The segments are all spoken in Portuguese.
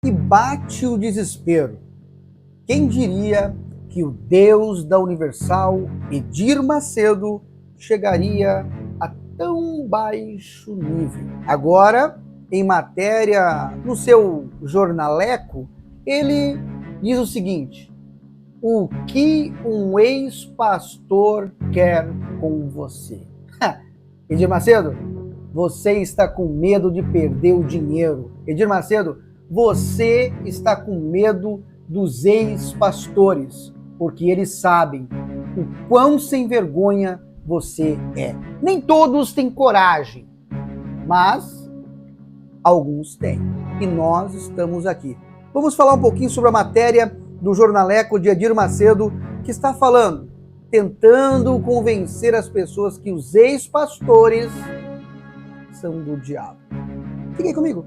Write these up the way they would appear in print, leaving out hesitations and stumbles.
e bate o desespero. Quem diria que o Deus da Universal, Edir Macedo, chegaria a tão baixo nível? Agora, em matéria no seu jornaleco, ele diz o seguinte: o que um ex-pastor quer com você? Edir Macedo, você está com medo de perder o dinheiro. Edir Macedo, você está com medo dos ex-pastores, porque eles sabem o quão sem vergonha você é. Nem todos têm coragem, mas alguns têm. E nós estamos aqui. Vamos falar um pouquinho sobre a matéria do jornaleco de Edir Macedo, que está falando, tentando convencer as pessoas que os ex-pastores são do diabo. Fiquem comigo.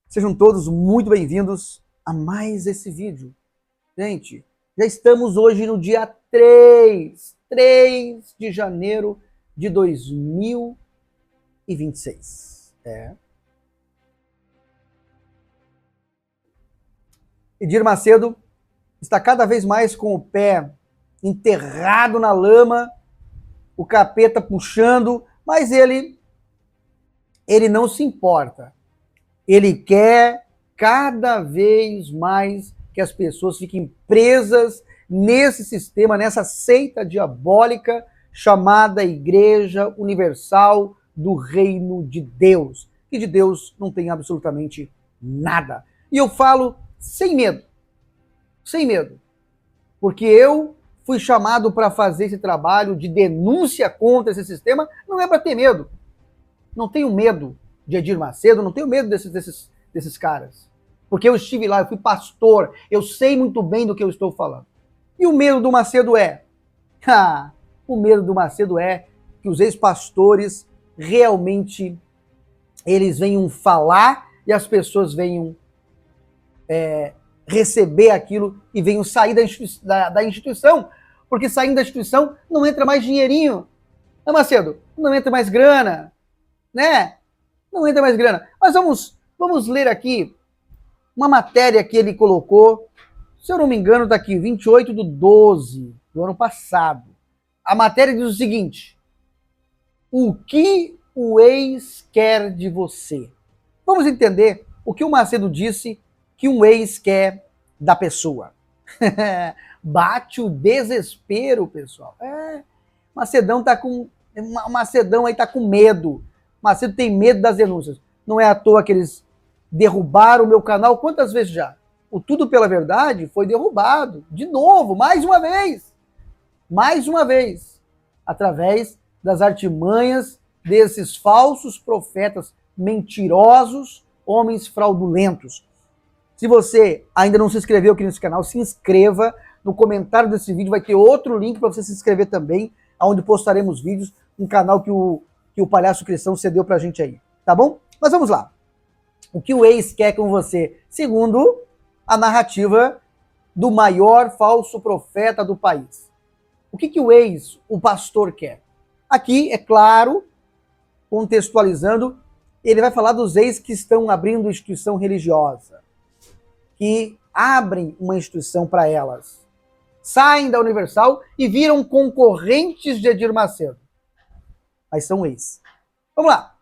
Sejam todos muito bem-vindos a mais esse vídeo. Gente, já estamos hoje no dia 3 de janeiro de 2026. Edir Macedo está cada vez mais com o pé enterrado na lama, o capeta puxando, mas ele não se importa. Ele quer cada vez mais que as pessoas fiquem presas nesse sistema, nessa seita diabólica chamada Igreja Universal do Reino de Deus, que de Deus não tem absolutamente nada. E eu falo sem medo, porque eu fui chamado para fazer esse trabalho de denúncia contra esse sistema, não é para ter medo. Não tenho medo de Edir Macedo, não tenho medo desses caras. Porque eu estive lá, eu fui pastor, eu sei muito bem do que eu estou falando. E o medo do Macedo é? O medo do Macedo é que os ex-pastores realmente eles venham falar e as pessoas venham receber aquilo e venham sair da instituição. Porque saindo da instituição não entra mais dinheirinho. Né, Macedo? Não entra mais grana, né? Não entra mais grana. Mas vamos ler aqui uma matéria que ele colocou, se eu não me engano, está aqui, 28/12 do ano passado. A matéria diz o seguinte: o que o ex quer de você? Vamos entender o que o Macedo disse que um ex quer da pessoa. Bate o desespero, pessoal. Macedão tá com... Macedão aí tá com medo. Macedo tem medo das denúncias. Não é à toa que eles derrubaram o meu canal quantas vezes já? O Tudo Pela Verdade foi derrubado. De novo, mais uma vez. Mais uma vez. Através das artimanhas desses falsos profetas mentirosos, homens fraudulentos. Se você ainda não se inscreveu aqui nesse canal, se inscreva. No comentário desse vídeo vai ter outro link para você se inscrever também, onde postaremos vídeos, um canal que o Palhaço Cristão cedeu pra gente aí, tá bom? Mas vamos lá. O que o ex quer com você? Segundo a narrativa do maior falso profeta do país. O que o ex, o pastor, quer? Aqui, é claro, contextualizando, ele vai falar dos ex que estão abrindo instituição religiosa, que abrem uma instituição para elas, saem da Universal e viram concorrentes de Edir Macedo. Mas são ex. Vamos lá.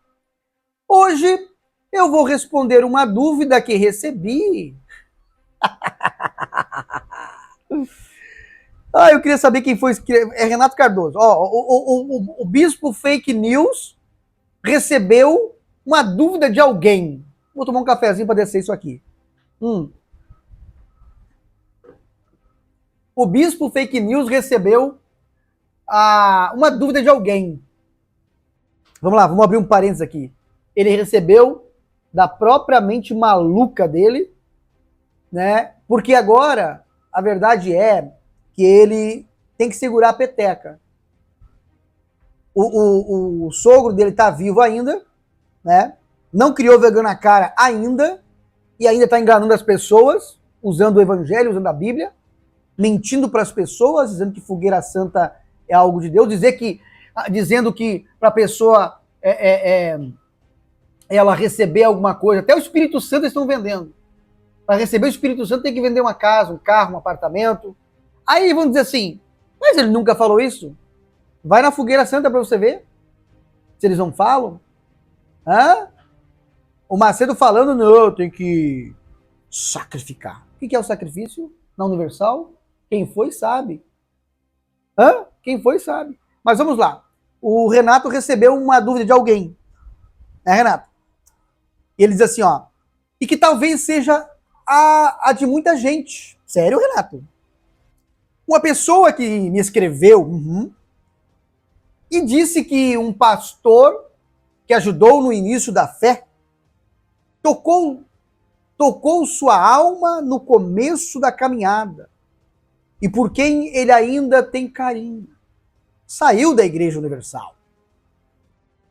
Hoje eu vou responder uma dúvida que recebi. Eu queria saber quem foi. É Renato Cardoso. O bispo Fake News recebeu uma dúvida de alguém. Vou tomar um cafezinho para descer isso aqui. O bispo Fake News recebeu uma dúvida de alguém. Vamos lá, vamos abrir um parênteses aqui. Ele recebeu da própria mente maluca dele, né? Porque agora a verdade é que ele tem que segurar a peteca. O sogro dele tá vivo ainda, né? Não criou vergonha na cara ainda, e ainda está enganando as pessoas, usando o evangelho, usando a Bíblia, mentindo para as pessoas, dizendo que fogueira santa é algo de Deus, dizendo que para a pessoa ela receber alguma coisa, até o Espírito Santo eles estão vendendo. Para receber o Espírito Santo tem que vender uma casa, um carro, um apartamento. Aí vão dizer assim, mas ele nunca falou isso? Vai na fogueira santa para você ver se eles não falam. Hã? O Macedo falando, não, tem que sacrificar. O que é o sacrifício na Universal? Quem foi sabe. Hã? Quem foi sabe. Mas vamos lá. O Renato recebeu uma dúvida de alguém. Né, Renato? E ele diz assim, ó, e que talvez seja a de muita gente. Sério, Renato? Uma pessoa que me escreveu e disse que um pastor que ajudou no início da fé tocou sua alma no começo da caminhada e por quem ele ainda tem carinho. Saiu da Igreja Universal.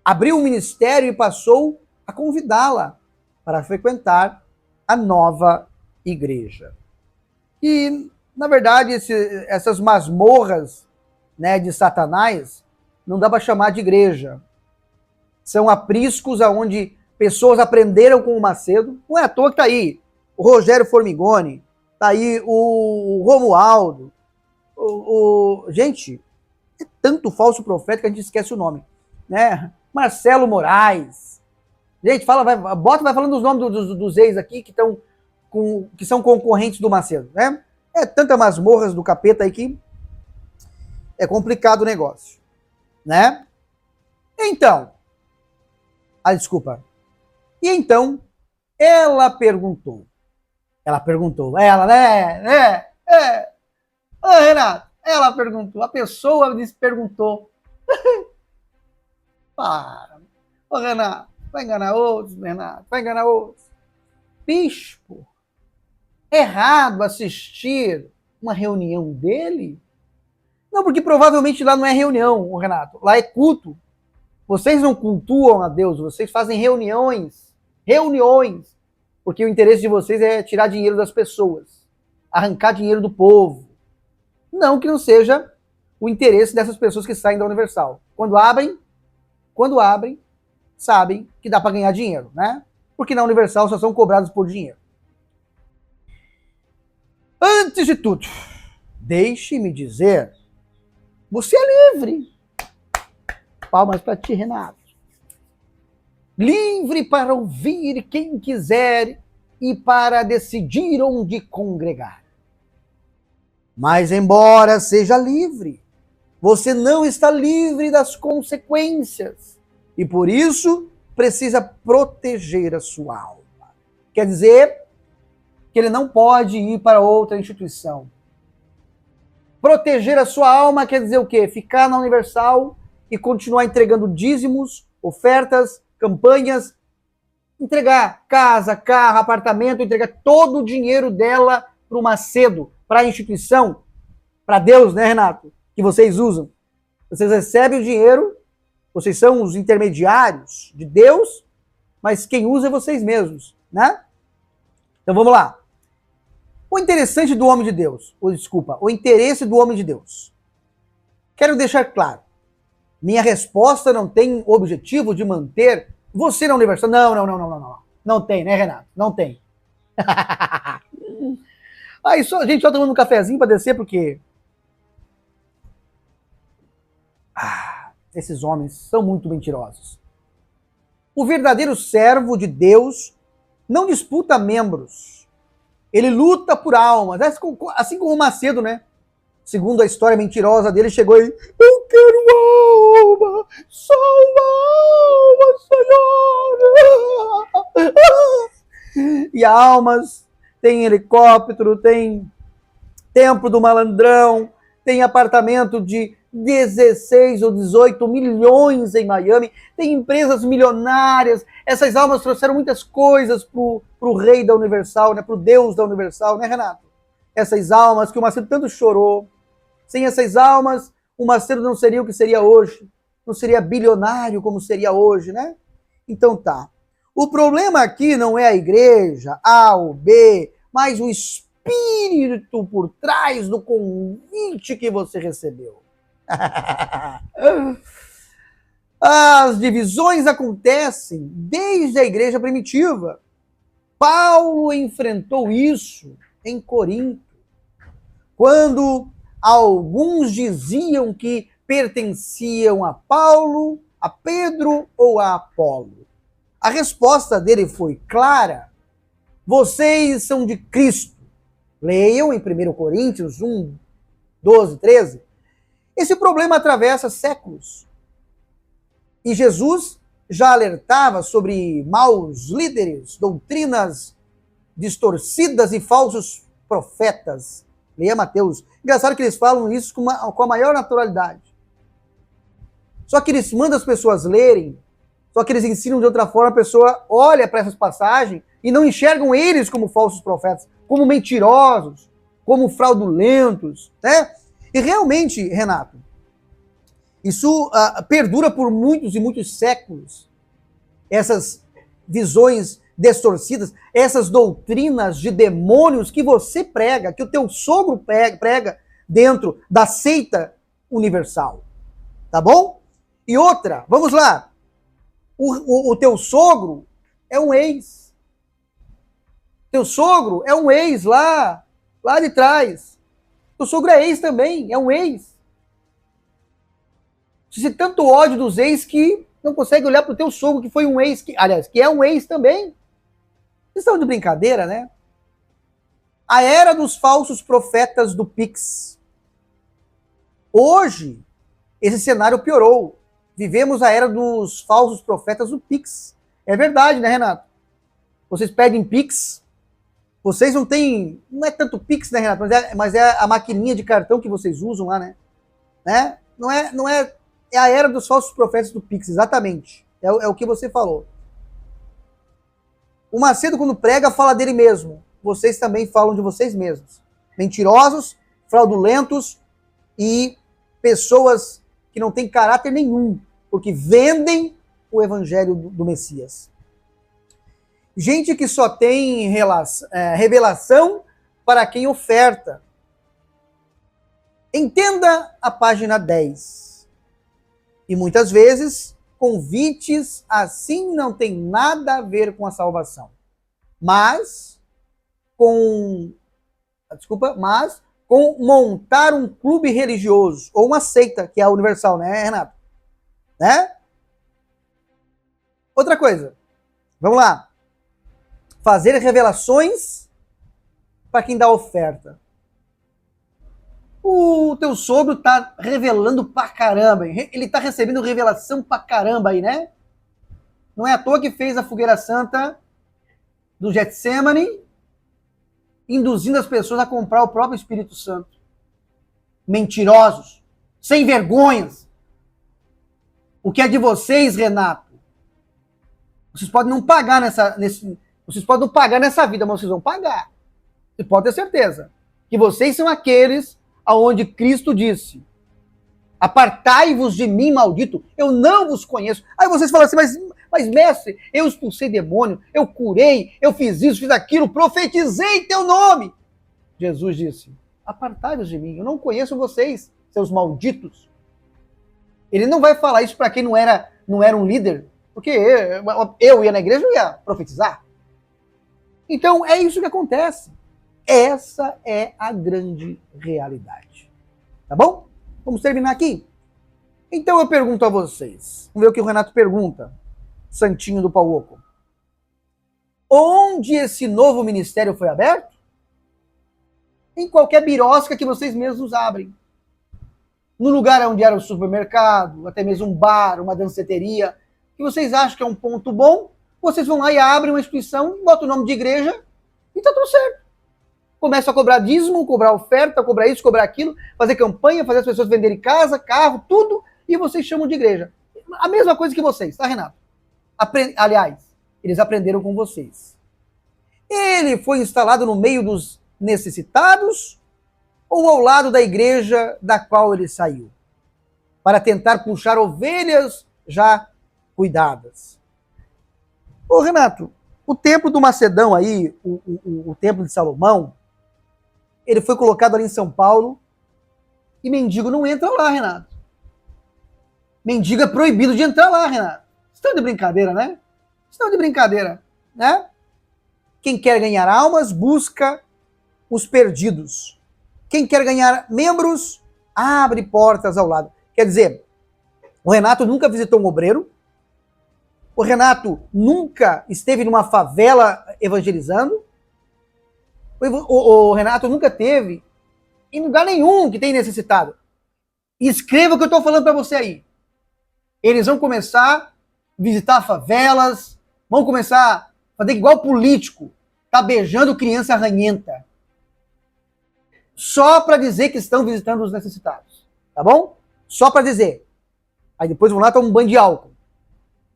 Abriu um ministério e passou a convidá-la para frequentar a nova igreja. E, na verdade, essas masmorras, né, de Satanás não dá para chamar de igreja. São apriscos onde pessoas aprenderam com o Macedo. Não é à toa que está aí o Rogério Formigoni, está aí o Romualdo. Gente, é tanto falso profeta que a gente esquece o nome. Né? Marcelo Moraes. Gente, vai falando os nomes dos ex aqui que são concorrentes do Macedo. Né? É tanta masmorras do capeta aí que é complicado o negócio. Né? Então, desculpa. E então, ela perguntou, né? Renato, ela perguntou, a pessoa perguntou. Para. Ô, Renato, vai enganar outros, Renato, vai enganar outros. Bispo, errado assistir uma reunião dele? Não, porque provavelmente lá não é reunião, Renato, lá é culto. Vocês não cultuam a Deus, vocês fazem reuniões, porque o interesse de vocês é tirar dinheiro das pessoas, arrancar dinheiro do povo. Não que não seja o interesse dessas pessoas que saem da Universal. Quando abrem, sabem que dá para ganhar dinheiro, né? Porque na Universal só são cobrados por dinheiro. Antes de tudo, deixe-me dizer, você é livre. Palmas para ti, Renato. Livre para ouvir quem quiser e para decidir onde congregar. Mas embora seja livre, você não está livre das consequências. E por isso precisa proteger a sua alma. Quer dizer que ele não pode ir para outra instituição. Proteger a sua alma quer dizer o quê? Ficar na Universal e continuar entregando dízimos, ofertas, campanhas, entregar casa, carro, apartamento, entregar todo o dinheiro dela para o Macedo, para a instituição, para Deus, né, Renato? Que vocês usam. Vocês recebem o dinheiro, vocês são os intermediários de Deus, mas quem usa é vocês mesmos, né? Então vamos lá. O interessante do homem de Deus, o interesse do homem de Deus. Quero deixar claro, minha resposta não tem o objetivo de manter você na Universal. Não. Não tem, né, Renato? Não tem. Aí gente, só tomando um cafezinho para descer, porque esses homens são muito mentirosos. O verdadeiro servo de Deus não disputa membros. Ele luta por almas. Assim como o Macedo, né? Segundo a história mentirosa dele, chegou aí, eu quero alma, só uma alma, Senhor. E almas, tem helicóptero, tem templo do malandrão, tem apartamento de 16 ou 18 milhões em Miami, tem empresas milionárias. Essas almas trouxeram muitas coisas pro rei da Universal, né? Pro Deus da Universal, né, Renato? Essas almas que o Macedo tanto chorou. Sem essas almas, o Macedo não seria o que seria hoje. Não seria bilionário como seria hoje, né? Então tá. O problema aqui não é a igreja, A ou B, mas o espírito espírito por trás do convite que você recebeu. As divisões acontecem desde a igreja primitiva. Paulo enfrentou isso em Corinto, quando alguns diziam que pertenciam a Paulo, a Pedro ou a Apolo. A resposta dele foi clara: vocês são de Cristo. Leiam em 1 Coríntios 1, 12, 13. Esse problema atravessa séculos. E Jesus já alertava sobre maus líderes, doutrinas distorcidas e falsos profetas. Leia Mateus. Engraçado que eles falam isso com a maior naturalidade. Só que eles mandam as pessoas lerem, só que eles ensinam de outra forma, a pessoa olha para essas passagens e não enxergam eles como falsos profetas, como mentirosos, como fraudulentos, né? E realmente, Renato, isso perdura por muitos e muitos séculos. Essas visões distorcidas, essas doutrinas de demônios que você prega, que o teu sogro prega dentro da seita universal. Tá bom? E outra, vamos lá. O teu sogro é um ex. Teu sogro é um ex lá de trás. Teu sogro é ex também, é um ex. Você tem tanto ódio dos ex que não consegue olhar para o teu sogro, que foi um ex, que é um ex também. Vocês estão de brincadeira, né? A era dos falsos profetas do Pix. Hoje, esse cenário piorou. Vivemos a era dos falsos profetas do Pix. É verdade, né, Renato? Vocês pedem Pix, vocês não têm, não é tanto Pix, né, Renato, mas é a maquininha de cartão que vocês usam lá, né? Não é a era dos falsos profetas do Pix, exatamente. É o que você falou. O Macedo, quando prega, fala dele mesmo. Vocês também falam de vocês mesmos. Mentirosos, fraudulentos e pessoas que não têm caráter nenhum, porque vendem o evangelho do Messias. Gente que só tem revelação para quem oferta. Entenda a página 10. E muitas vezes, convites assim não tem nada a ver com a salvação. Mas com montar um clube religioso, ou uma seita, que é a universal, né, Renato? Né? Outra coisa, vamos lá. Fazer revelações para quem dá oferta. O teu sogro tá revelando pra caramba, hein? Ele tá recebendo revelação pra caramba aí, né? Não é à toa que fez a fogueira santa do Getsemane, induzindo as pessoas a comprar o próprio Espírito Santo. Mentirosos, sem vergonhas. O que é de vocês, Renato? Vocês podem não pagar vocês podem não pagar nessa vida, mas vocês vão pagar. Você pode ter certeza que vocês são aqueles aonde Cristo disse: apartai-vos de mim, maldito, eu não vos conheço. Aí vocês falam assim, mas mestre, eu expulsei demônio, eu curei, eu fiz isso, fiz aquilo, profetizei em teu nome. Jesus disse: apartai-vos de mim, eu não conheço vocês, seus malditos. Ele não vai falar isso para quem não era um líder, porque eu ia na igreja e ia profetizar. Então é isso que acontece. Essa é a grande realidade. Tá bom? Vamos terminar aqui? Então eu pergunto a vocês. Vamos ver o que o Renato pergunta. Santinho do Pauoco. Onde esse novo ministério foi aberto? Em qualquer birosca que vocês mesmos abrem. No lugar onde era o supermercado, até mesmo um bar, uma danceteria, que vocês acham que é um ponto bom, vocês vão lá e abrem uma instituição, botam o nome de igreja e tá tudo certo. Começa a cobrar dízimo, cobrar oferta, cobrar isso, cobrar aquilo, fazer campanha, fazer as pessoas venderem casa, carro, tudo, e vocês chamam de igreja. A mesma coisa que vocês, tá, Renato? Aliás, eles aprenderam com vocês. Ele foi instalado no meio dos necessitados ou ao lado da igreja da qual ele saiu? Para tentar puxar ovelhas já cuidadas. Ô, Renato, o templo do Macedão aí, o templo de Salomão, ele foi colocado ali em São Paulo e mendigo não entra lá, Renato. Mendigo é proibido de entrar lá, Renato. Estão de brincadeira, né? Estão de brincadeira, né? Quem quer ganhar almas, busca os perdidos. Quem quer ganhar membros, abre portas ao lado. Quer dizer, o Renato nunca visitou um obreiro. O Renato nunca esteve numa favela evangelizando. O Renato nunca teve em lugar nenhum que tem necessitado. Escreva o que eu estou falando para você aí. Eles vão começar a visitar favelas, vão começar a fazer igual político, tá beijando criança ranhenta. Só para dizer que estão visitando os necessitados. Tá bom? Só para dizer. Aí depois vão lá tomar um banho de álcool.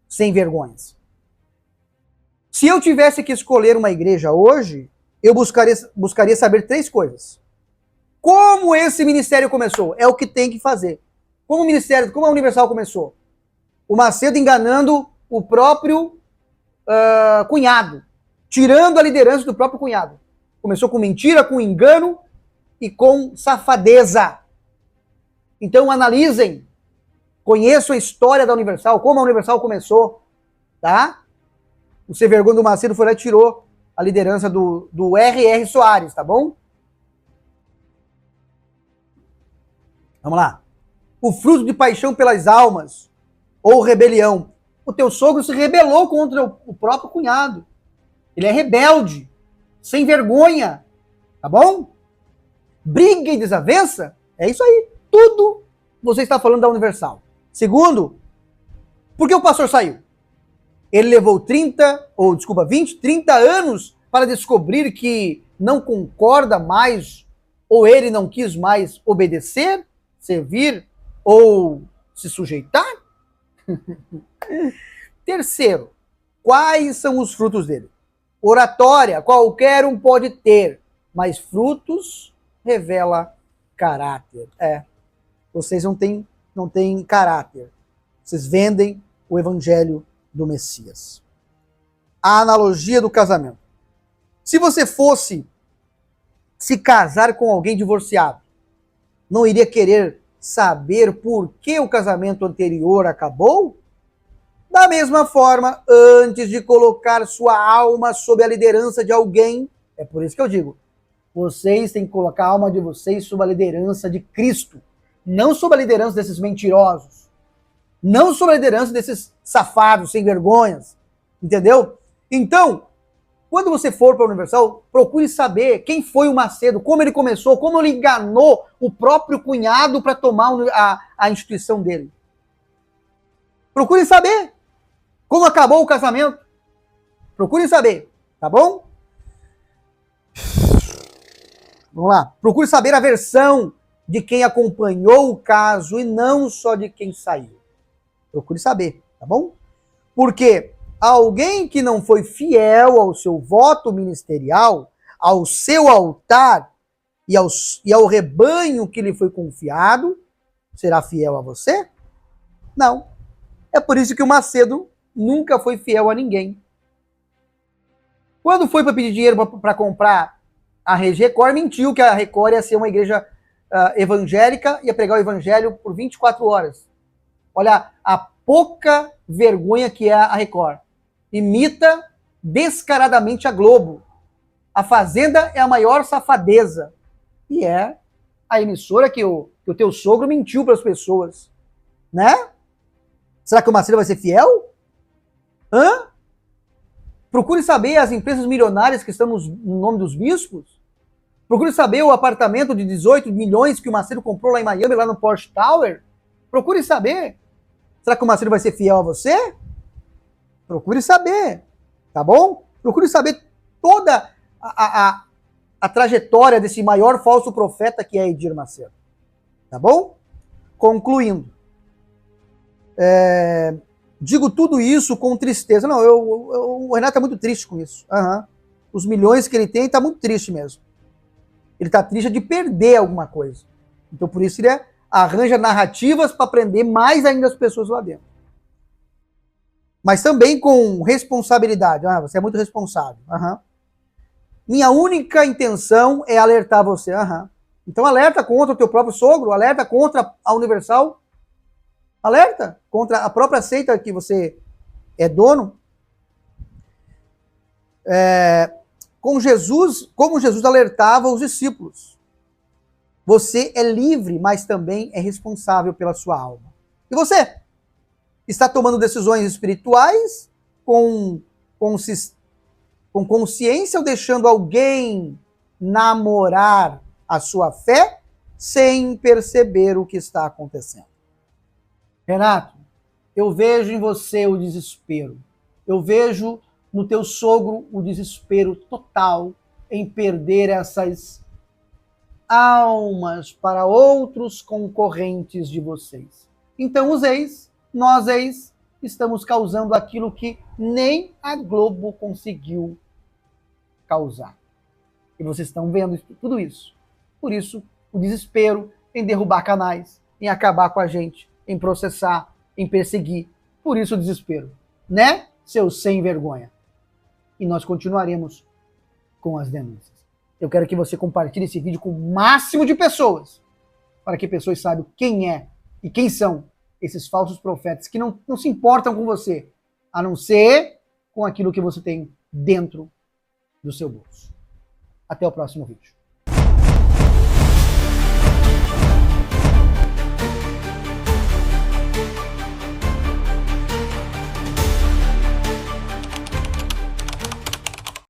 Sem vergonhas. Se eu tivesse que escolher uma igreja hoje, eu buscaria saber 3 coisas. Como esse ministério começou? É o que tem que fazer. Como a Universal começou? O Macedo enganando o próprio cunhado. Tirando a liderança do próprio cunhado. Começou com mentira, com engano e com safadeza. Então analisem. Conheçam a história da Universal, como a Universal começou, tá? O Sem Vergonha do Macedo foi lá e tirou a liderança do R.R. Soares, tá bom? Vamos lá. O fruto de paixão pelas almas, ou rebelião. O teu sogro se rebelou contra o próprio cunhado. Ele é rebelde, sem vergonha, tá bom? Briga e desavença, é isso aí. Tudo você está falando da Universal. Segundo, por que o pastor saiu? Ele levou 20, 30 anos para descobrir que não concorda mais, ou ele não quis mais obedecer, servir ou se sujeitar? Terceiro, quais são os frutos dele? Oratória, qualquer um pode ter, mas frutos revela caráter. Vocês não têm caráter. Vocês vendem o evangelho do Messias. A analogia do casamento. Se você fosse se casar com alguém divorciado, não iria querer saber por que o casamento anterior acabou? Da mesma forma, antes de colocar sua alma sob a liderança de alguém, é por isso que eu digo, vocês têm que colocar a alma de vocês sob a liderança de Cristo, não sob a liderança desses mentirosos, não sob a liderança desses safados, sem vergonhas, entendeu? Então, quando você for para a Universal, procure saber quem foi o Macedo, como ele começou, como ele enganou o próprio cunhado para tomar a instituição dele. Procure saber como acabou o casamento. Procure saber, tá bom? Vamos lá. Procure saber a versão de quem acompanhou o caso e não só de quem saiu. Procure saber, tá bom? Porque alguém que não foi fiel ao seu voto ministerial, ao seu altar e ao rebanho que lhe foi confiado, será fiel a você? Não. É por isso que o Macedo nunca foi fiel a ninguém. Quando foi para pedir dinheiro para comprar a Record, mentiu que a Record ia ser uma igreja evangélica, ia pregar o evangelho por 24 horas. Olha a pouca vergonha que é a Record. Imita descaradamente a Globo. A Fazenda é a maior safadeza. E é a emissora que o teu sogro mentiu para as pessoas. Né? Será que o Macedo vai ser fiel? Procure saber as empresas milionárias que estão no nome dos bispos. Procure saber o apartamento de 18 milhões que o Macedo comprou lá em Miami, lá no Porsche Tower. Procure saber. Será que o Macedo vai ser fiel a você? Procure saber, tá bom? Procure saber toda a trajetória desse maior falso profeta que é Edir Macedo. Tá bom? Concluindo. Digo tudo isso com tristeza. Não, o Renato é muito triste com isso. Os milhões que ele tem, tá muito triste mesmo. Ele tá triste de perder alguma coisa. Então por isso ele arranja narrativas para prender mais ainda as pessoas lá dentro. Mas também com responsabilidade. Você é muito responsável. Minha única intenção é alertar você. Aham. Então alerta contra o teu próprio sogro, alerta contra a Universal, alerta contra a própria seita que você é dono. Com Jesus, como Jesus alertava os discípulos. Você é livre, mas também é responsável pela sua alma. E você? Está tomando decisões espirituais com consciência ou deixando alguém namorar a sua fé sem perceber o que está acontecendo? Renato, eu vejo em você o desespero. Eu vejo no teu sogro o desespero total em perder essas almas para outros concorrentes de vocês. Então, nós estamos causando aquilo que nem a Globo conseguiu causar. E vocês estão vendo tudo isso. Por isso, o desespero em derrubar canais, em acabar com a gente, em processar, em perseguir. Por isso o desespero. Né, seus sem vergonha? E nós continuaremos com as denúncias. Eu quero que você compartilhe esse vídeo com o máximo de pessoas, para que pessoas saibam quem é e quem são esses falsos profetas que não se importam com você, a não ser com aquilo que você tem dentro do seu bolso. Até o próximo vídeo.